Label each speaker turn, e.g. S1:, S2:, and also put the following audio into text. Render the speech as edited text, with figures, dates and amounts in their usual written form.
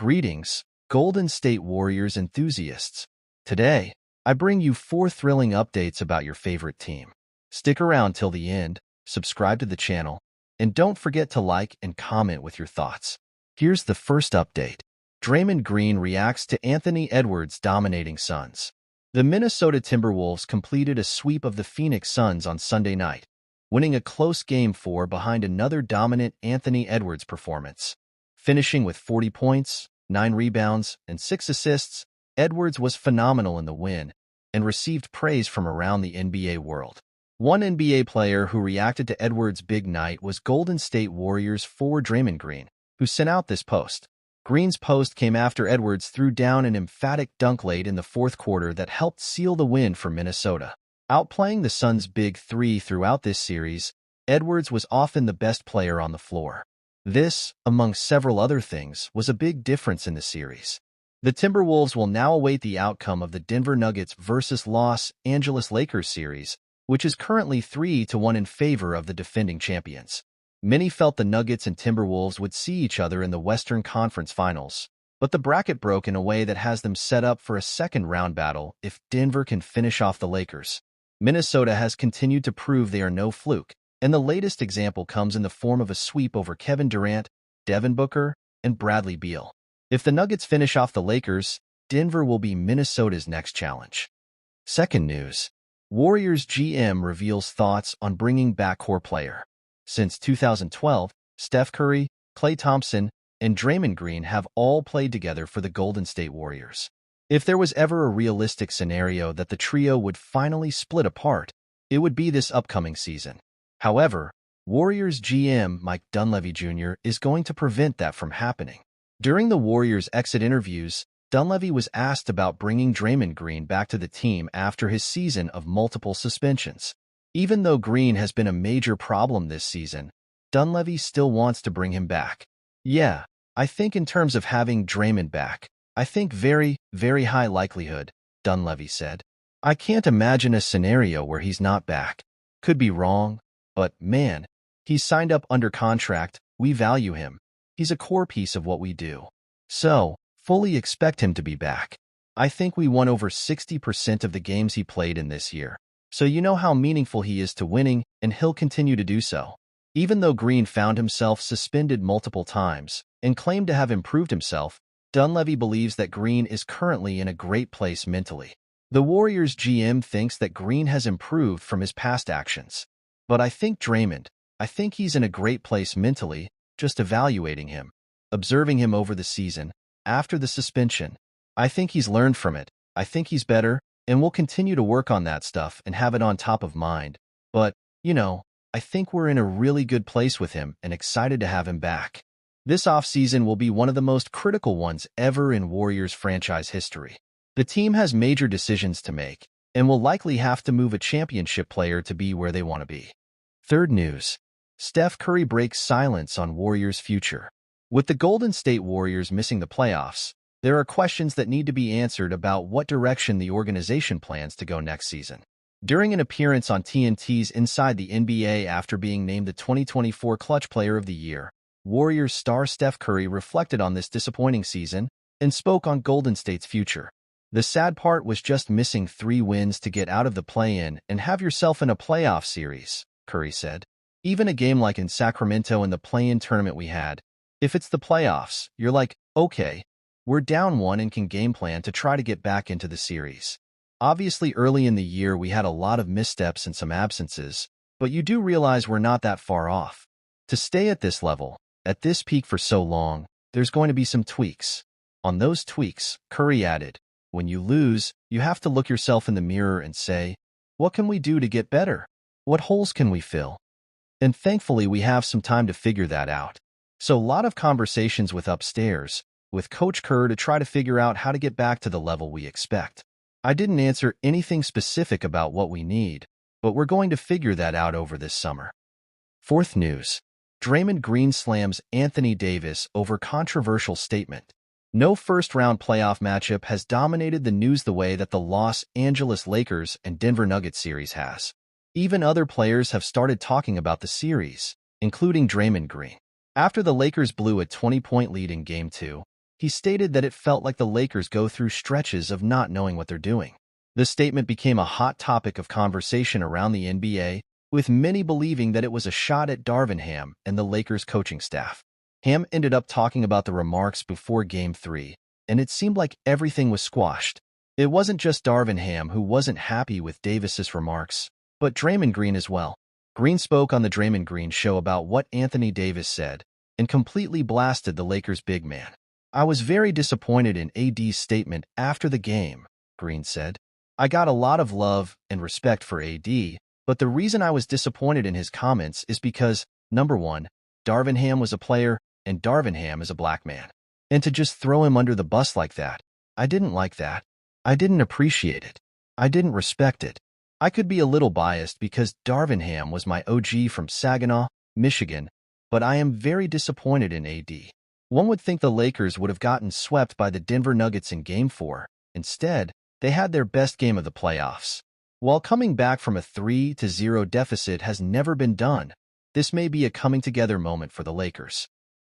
S1: Greetings, Golden State Warriors enthusiasts. Today, I bring you 4 thrilling updates about your favorite team. Stick around till the end, subscribe to the channel, and don't forget to like and comment with your thoughts. Here's the first update. Draymond Green reacts to Anthony Edwards' dominating Suns. The Minnesota Timberwolves completed a sweep of the Phoenix Suns on Sunday night, winning a close Game 4 behind another dominant Anthony Edwards performance. Finishing with 40 points, 9 rebounds, and 6 assists, Edwards was phenomenal in the win and received praise from around the NBA world. One NBA player who reacted to Edwards' big night was Golden State Warriors forward Draymond Green, who sent out this post. Green's post came after Edwards threw down an emphatic dunk late in the fourth quarter that helped seal the win for Minnesota. Outplaying the Suns' big three throughout this series, Edwards was often the best player on the floor. This, among several other things, was a big difference in the series. The Timberwolves will now await the outcome of the Denver Nuggets versus Los Angeles Lakers series, which is currently 3-1 in favor of the defending champions. Many felt the Nuggets and Timberwolves would see each other in the Western Conference Finals, but the bracket broke in a way that has them set up for a second-round battle if Denver can finish off the Lakers. Minnesota has continued to prove they are no fluke, and the latest example comes in the form of a sweep over Kevin Durant, Devin Booker, and Bradley Beal. If the Nuggets finish off the Lakers, Denver will be Minnesota's next challenge. Second news. Warriors GM reveals thoughts on bringing back core player. Since 2012, Steph Curry, Klay Thompson, and Draymond Green have all played together for the Golden State Warriors. If there was ever a realistic scenario that the trio would finally split apart, it would be this upcoming season. However, Warriors GM Mike Dunleavy Jr. is going to prevent that from happening. During the Warriors' exit interviews, Dunleavy was asked about bringing Draymond Green back to the team after his season of multiple suspensions. Even though Green has been a major problem this season, Dunleavy still wants to bring him back. Yeah, I think in terms of having Draymond back, I think very, very high likelihood, Dunleavy said. I can't imagine a scenario where he's not back. Could be wrong. But, man, he's signed up under contract, we value him. He's a core piece of what we do. So, fully expect him to be back. I think we won over 60% of the games he played in this year. So you know how meaningful he is to winning, and he'll continue to do so. Even though Green found himself suspended multiple times and claimed to have improved himself, Dunleavy believes that Green is currently in a great place mentally. The Warriors GM thinks that Green has improved from his past actions. But I think he's in a great place mentally, just evaluating him, observing him over the season, after the suspension. I think he's learned from it, I think he's better, and we'll continue to work on that stuff and have it on top of mind. But, I think we're in a really good place with him and excited to have him back. This offseason will be one of the most critical ones ever in Warriors franchise history. The team has major decisions to make, and will likely have to move a championship player to be where they want to be. Third news. Steph Curry breaks silence on Warriors' future. With the Golden State Warriors missing the playoffs, there are questions that need to be answered about what direction the organization plans to go next season. During an appearance on TNT's Inside the NBA after being named the 2024 Clutch Player of the Year, Warriors star Steph Curry reflected on this disappointing season and spoke on Golden State's future. The sad part was just missing 3 wins to get out of the play-in and have yourself in a playoff series, Curry said. Even a game like in Sacramento in the play-in tournament we had, if it's the playoffs, you're like, okay, we're down 1 and can game plan to try to get back into the series. Obviously early in the year we had a lot of missteps and some absences, but you do realize we're not that far off. To stay at this level, at this peak for so long, there's going to be some tweaks. On those tweaks, Curry added, when you lose, you have to look yourself in the mirror and say, what can we do to get better? What holes can we fill? And thankfully we have some time to figure that out. So a lot of conversations with upstairs, with Coach Kerr to try to figure out how to get back to the level we expect. I didn't answer anything specific about what we need, but we're going to figure that out over this summer. Fourth news. Draymond Green slams Anthony Davis over controversial statement. No first-round playoff matchup has dominated the news the way that the Los Angeles Lakers and Denver Nuggets series has. Even other players have started talking about the series, including Draymond Green. After the Lakers blew a 20-point lead in Game 2, He stated that it felt like the Lakers go through stretches of not knowing what they're doing. The statement became a hot topic of conversation around the NBA, with many believing that it was a shot at Darvin Ham and the Lakers coaching staff. Ham ended up talking about the remarks before Game 3, and it seemed like everything was squashed. It wasn't just Darvin Ham who wasn't happy with Davis's remarks, but Draymond Green as well. Green spoke on the Draymond Green show about what Anthony Davis said and completely blasted the Lakers' big man. "I was very disappointed in AD's statement after the game," Green said. "I got a lot of love and respect for AD, but the reason I was disappointed in his comments is because, number one, Darvin Ham was a player and Darvin Ham is a black man. And to just throw him under the bus like that, I didn't like that. I didn't appreciate it. I didn't respect it. I could be a little biased because Darvin Ham was my OG from Saginaw, Michigan, but I am very disappointed in AD. One would think the Lakers would have gotten swept by the Denver Nuggets in Game 4. Instead, they had their best game of the playoffs. While coming back from a 3-0 deficit has never been done, this may be a coming-together moment for the Lakers.